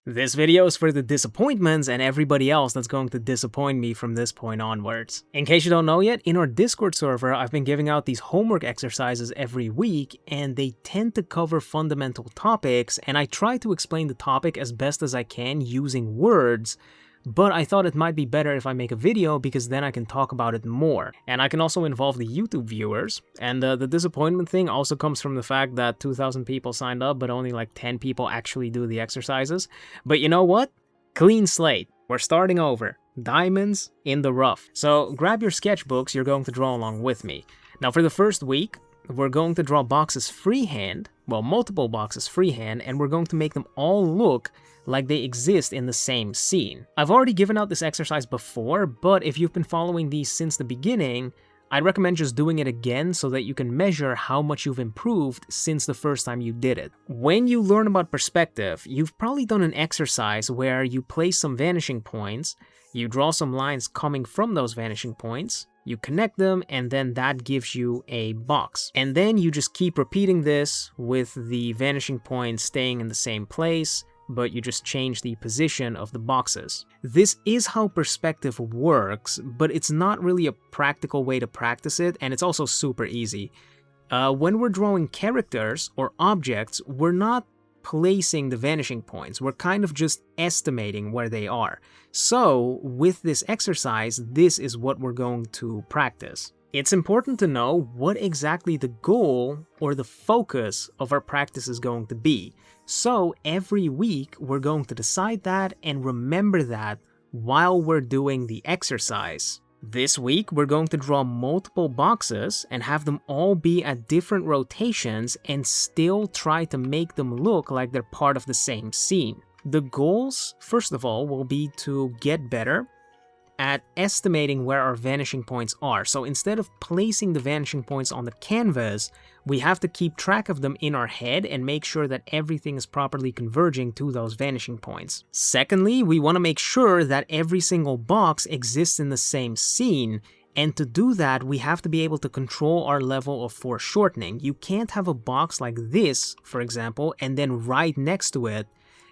This video is for the disappointments and everybody else that's going to disappoint me from this point onwards. In case you don't know yet, in our Discord server, I've been giving out these homework exercises every week, and they tend to cover fundamental topics, and I try to explain the topic as best as I can using words, but I thought it might be better if I make a video because then I can talk about it more. And I can also involve the YouTube viewers. And the disappointment thing also comes from the fact that 2,000 people signed up, but only like 10 people actually do the exercises. But you know what? Clean slate. We're starting over. Diamonds in the rough. So grab your sketchbooks, you're going to draw along with me. Now for the first week, we're going to draw boxes freehand, well, multiple boxes freehand, and we're going to make them all look like they exist in the same scene. I've already given out this exercise before, but if you've been following these since the beginning, I'd recommend just doing it again so that you can measure how much you've improved since the first time you did it. When you learn about perspective, you've probably done an exercise where you place some vanishing points, you draw some lines coming from those vanishing points, you connect them, and then that gives you a box. And then you just keep repeating this with the vanishing points staying in the same place, but you just change the position of the boxes. This is how perspective works, but it's not really a practical way to practice it, and it's also super easy. When we're drawing characters or objects, we're not placing the vanishing points, we're kind of just estimating where they are. So with this exercise, this is what we're going to practice. It's important to know what exactly the goal or the focus of our practice is going to be. So every week we're going to decide that and remember that while we're doing the exercise. This week we're going to draw multiple boxes and have them all be at different rotations and still try to make them look like they're part of the same scene. The goals, first of all, will be to get better at estimating where our vanishing points are. So instead of placing the vanishing points on the canvas, we have to keep track of them in our head and make sure that everything is properly converging to those vanishing points. Secondly, we want to make sure that every single box exists in the same scene, and to do that, we have to be able to control our level of foreshortening. You can't have a box like this, for example, and then right next to it,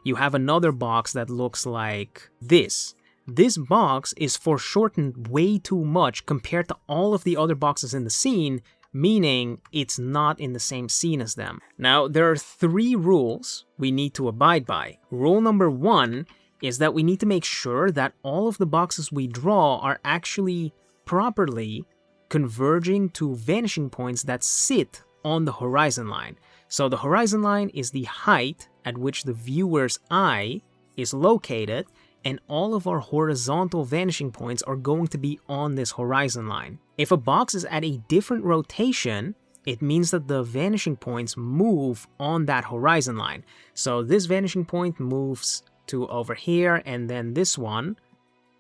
you have another box that looks like this. This box is foreshortened way too much compared to all of the other boxes in the scene, meaning it's not in the same scene as them. Now, there are 3 rules we need to abide by. Rule number 1 is that we need to make sure that all of the boxes we draw are actually properly converging to vanishing points that sit on the horizon line. So the horizon line is the height at which the viewer's eye is located, and all of our horizontal vanishing points are going to be on this horizon line. If a box is at a different rotation, it means that the vanishing points move on that horizon line. So this vanishing point moves to over here, and then this one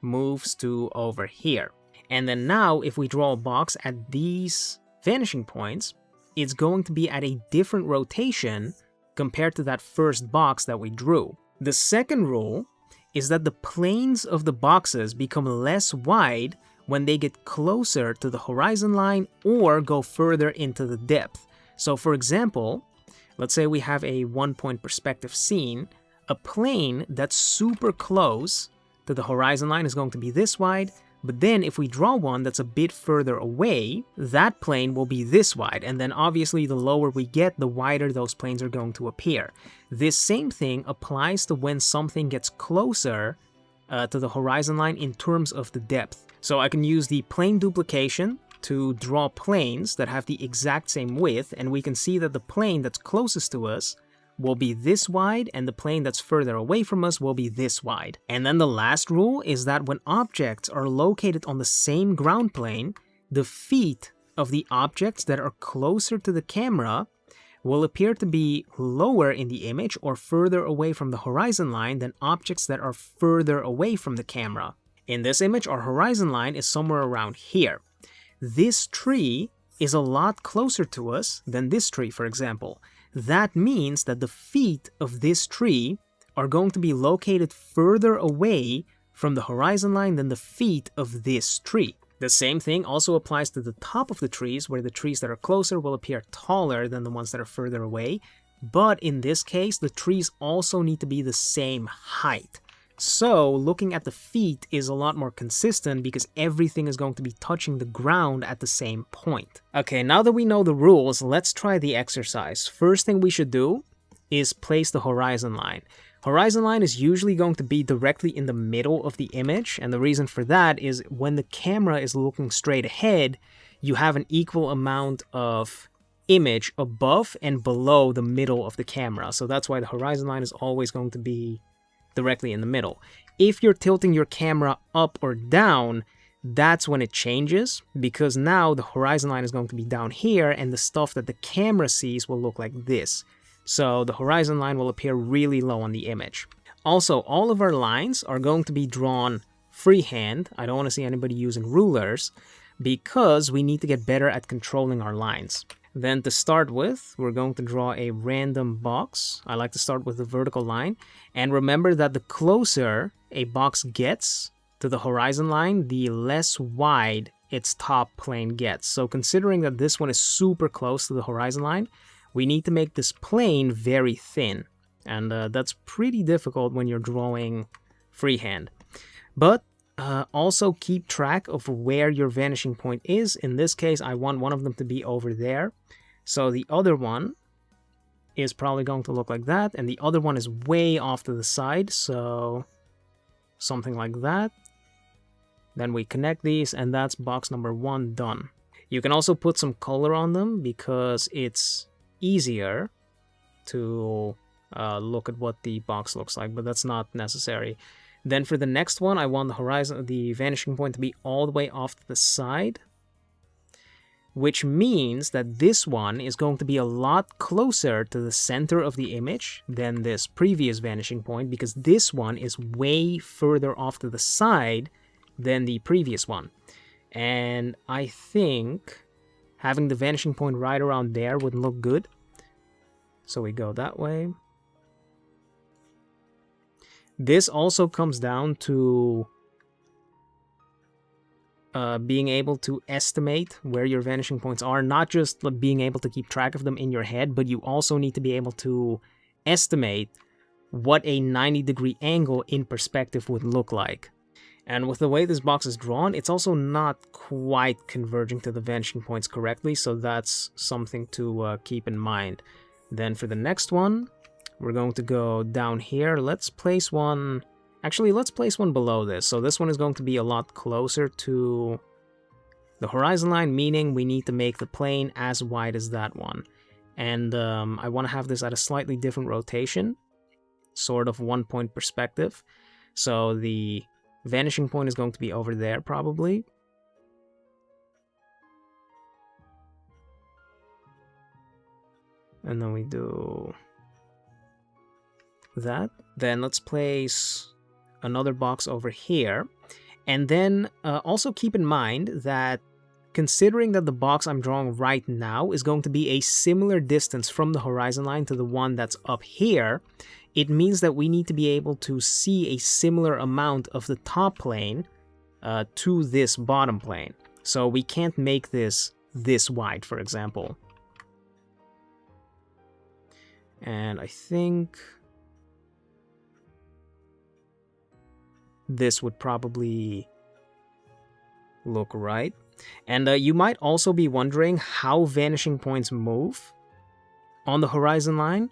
moves to over here. And then now, if we draw a box at these vanishing points, it's going to be at a different rotation compared to that first box that we drew. The second rule is that the planes of the boxes become less wide when they get closer to the horizon line or go further into the depth. So for example, let's say we have a 1-point perspective scene, a plane that's super close to the horizon line is going to be this wide, but then if we draw one that's a bit further away, that plane will be this wide, and then obviously the lower we get, the wider those planes are going to appear. This same thing applies to when something gets closer to the horizon line in terms of the depth. So I can use the plane duplication to draw planes that have the exact same width, and we can see that the plane that's closest to us will be this wide, and the plane that's further away from us will be this wide. And then the last rule is that when objects are located on the same ground plane, the feet of the objects that are closer to the camera will appear to be lower in the image or further away from the horizon line than objects that are further away from the camera. In this image, our horizon line is somewhere around here. This tree is a lot closer to us than this tree, for example. That means that the feet of this tree are going to be located further away from the horizon line than the feet of this tree. The same thing also applies to the top of the trees, where the trees that are closer will appear taller than the ones that are further away, But in this case, the trees also need to be the same height. So looking at the feet is a lot more consistent because everything is going to be touching the ground at the same point. Okay, now that we know the rules, let's try the exercise. First thing we should do is place the horizon line. Horizon line is usually going to be directly in the middle of the image, and the reason for that is when the camera is looking straight ahead, you have an equal amount of image above and below the middle of the camera. So that's why the horizon line is always going to be directly in the middle. If you're tilting your camera up or down, that's when it changes, because now the horizon line is going to be down here and the stuff that the camera sees will look like this. So the horizon line will appear really low on the image. Also, all of our lines are going to be drawn freehand. I don't want to see anybody using rulers because we need to get better at controlling our lines. Then to start with, we're going to draw a random box. I like to start with the vertical line. And remember that the closer a box gets to the horizon line, the less wide its top plane gets. So considering that this one is super close to the horizon line, we need to make this plane very thin. And that's pretty difficult when you're drawing freehand. But also keep track of where your vanishing point is. In this case, I want one of them to be over there. So the other one is probably going to look like that, and the other one is way off to the side, so something like that. Then we connect these, and that's box number 1 done. You can also put some color on them because it's easier to look at what the box looks like, but that's not necessary. Then for the next one, I want the vanishing point to be all the way off to the side, which means that this one is going to be a lot closer to the center of the image than this previous vanishing point, because this one is way further off to the side than the previous one. And I think having the vanishing point right around there would look good. So we go that way. This also comes down to being able to estimate where your vanishing points are, not just being able to keep track of them in your head, but you also need to be able to estimate what a 90-degree angle in perspective would look like. And with the way this box is drawn, it's also not quite converging to the vanishing points correctly, so that's something to keep in mind. Then for the next one, we're going to go down here. Let's place one... Actually, let's place one below this. So this one is going to be a lot closer to the horizon line, meaning we need to make the plane as wide as that one. And I want to have this at a slightly different rotation, sort of 1-point perspective. So the vanishing point is going to be over there, probably. And then we do that. Then let's place another box over here. And then also keep in mind that considering that the box I'm drawing right now is going to be a similar distance from the horizon line to the one that's up here, it means that we need to be able to see a similar amount of the top plane to this bottom plane. So we can't make this wide, for example. And I think this would probably look right. And you might also be wondering how vanishing points move on the horizon line.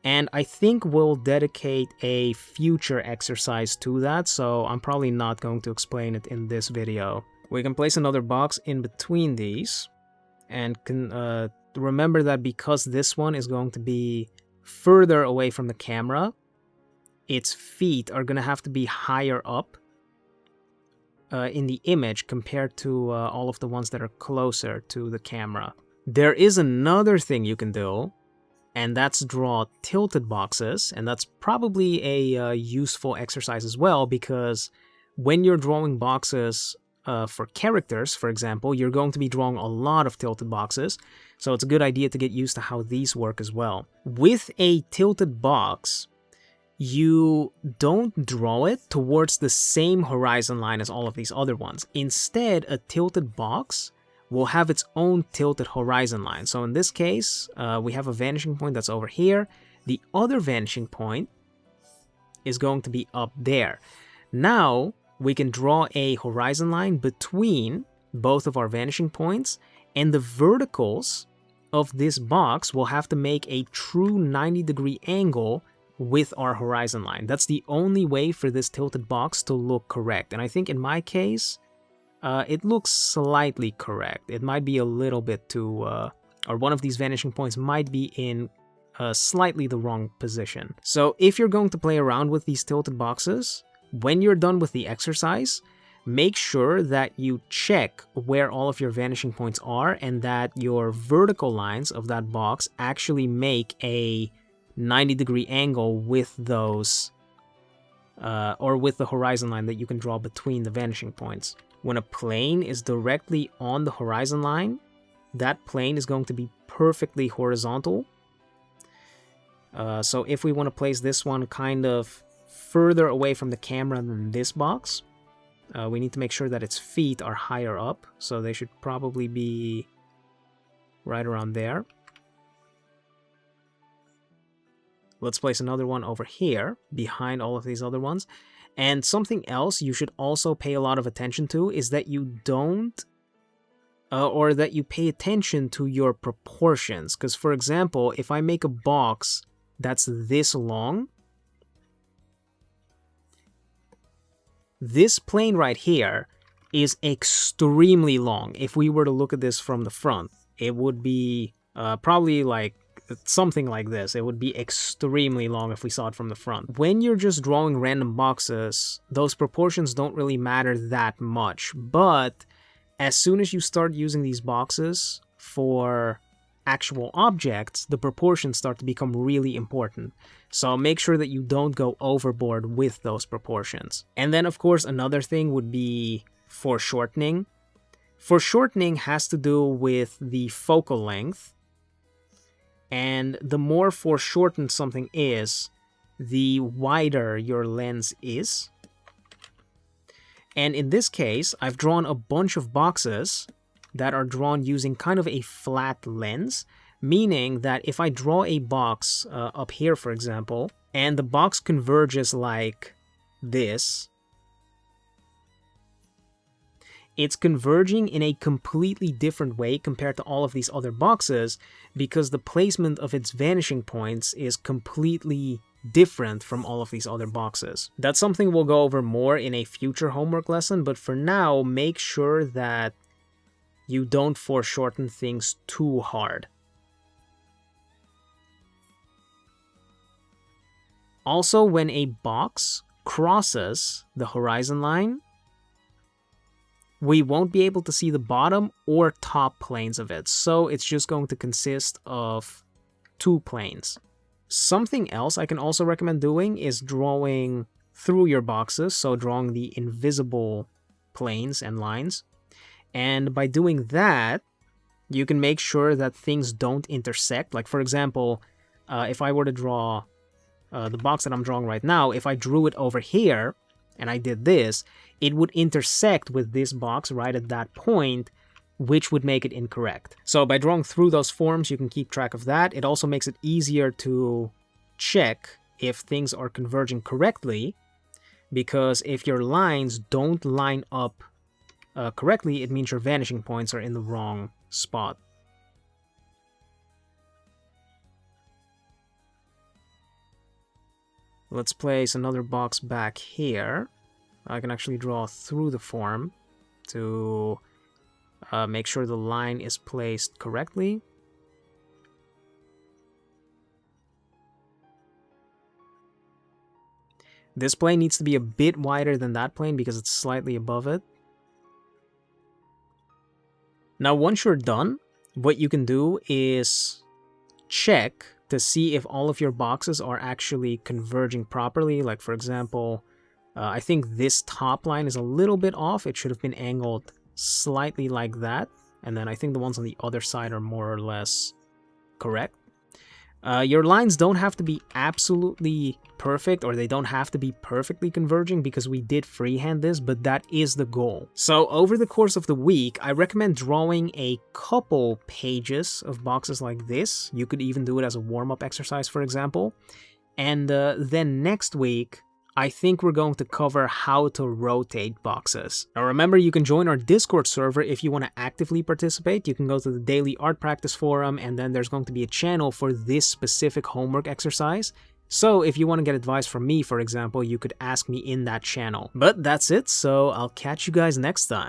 And I think we'll dedicate a future exercise to that, so I'm probably not going to explain it in this video. We can place another box in between these, and can remember that because this one is going to be further away from the camera, its feet are going to have to be higher up in the image compared to all of the ones that are closer to the camera. There is another thing you can do, and that's draw tilted boxes, and that's probably a useful exercise as well, because when you're drawing boxes for characters, for example, you're going to be drawing a lot of tilted boxes, so it's a good idea to get used to how these work as well. With a tilted box, you don't draw it towards the same horizon line as all of these other ones. Instead, a tilted box will have its own tilted horizon line. So in this case, we have a vanishing point that's over here. The other vanishing point is going to be up there. Now, we can draw a horizon line between both of our vanishing points, and the verticals of this box will have to make a true 90-degree angle with our horizon line. That's the only way for this tilted box to look correct. And I think in my case, it looks slightly correct. It might be a little bit too, or one of these vanishing points might be in slightly the wrong position. So if you're going to play around with these tilted boxes, when you're done with the exercise, make sure that you check where all of your vanishing points are and that your vertical lines of that box actually make a 90-degree angle with those, or with the horizon line that you can draw between the vanishing points. When a plane is directly on the horizon line, that plane is going to be perfectly horizontal. So if we want to place this one kind of further away from the camera than this box, we need to make sure that its feet are higher up, so they should probably be right around there. Let's place another one over here, behind all of these other ones. And something else you should also pay a lot of attention to is that you don't, or that you pay attention to your proportions. Because, for example, if I make a box that's this long, this plane right here is extremely long. If we were to look at this from the front, it would be probably like something like this. It would be extremely long if we saw it from the front. When you're just drawing random boxes, those proportions don't really matter that much. But as soon as you start using these boxes for actual objects, the proportions start to become really important. So make sure that you don't go overboard with those proportions. And then, of course, another thing would be foreshortening. Foreshortening has to do with the focal length. And the more foreshortened something is, the wider your lens is. And in this case, I've drawn a bunch of boxes that are drawn using kind of a flat lens, meaning that if I draw a box up here, for example, and the box converges like this, it's converging in a completely different way compared to all of these other boxes because the placement of its vanishing points is completely different from all of these other boxes. That's something we'll go over more in a future homework lesson, but for now, make sure that you don't foreshorten things too hard. Also, when a box crosses the horizon line, we won't be able to see the bottom or top planes of it, so it's just going to consist of two planes. Something else I can also recommend doing is drawing through your boxes, so drawing the invisible planes and lines. And by doing that, you can make sure that things don't intersect. Like, for example, if I were to draw the box that I'm drawing right now, if I drew it over here, and I did this, it would intersect with this box right at that point, which would make it incorrect. So by drawing through those forms, you can keep track of that. It also makes it easier to check if things are converging correctly, because if your lines don't line up correctly, it means your vanishing points are in the wrong spot. Let's place another box back here. I can actually draw through the form to make sure the line is placed correctly. This plane needs to be a bit wider than that plane because it's slightly above it. Now, once you're done, what you can do is check to see if all of your boxes are actually converging properly. Like, for example, I think this top line is a little bit off. It should have been angled slightly like that. And then I think the ones on the other side are more or less correct. Your lines don't have to be absolutely perfect, or they don't have to be perfectly converging, because we did freehand this, but that is the goal. So over the course of the week, I recommend drawing a couple pages of boxes like this. You could even do it as a warm-up exercise, for example. And then next week, I think we're going to cover how to rotate boxes. Now remember, you can join our Discord server if you want to actively participate. You can go to the Daily Art Practice Forum, and then there's going to be a channel for this specific homework exercise. So if you want to get advice from me, for example, you could ask me in that channel. But that's it, so I'll catch you guys next time.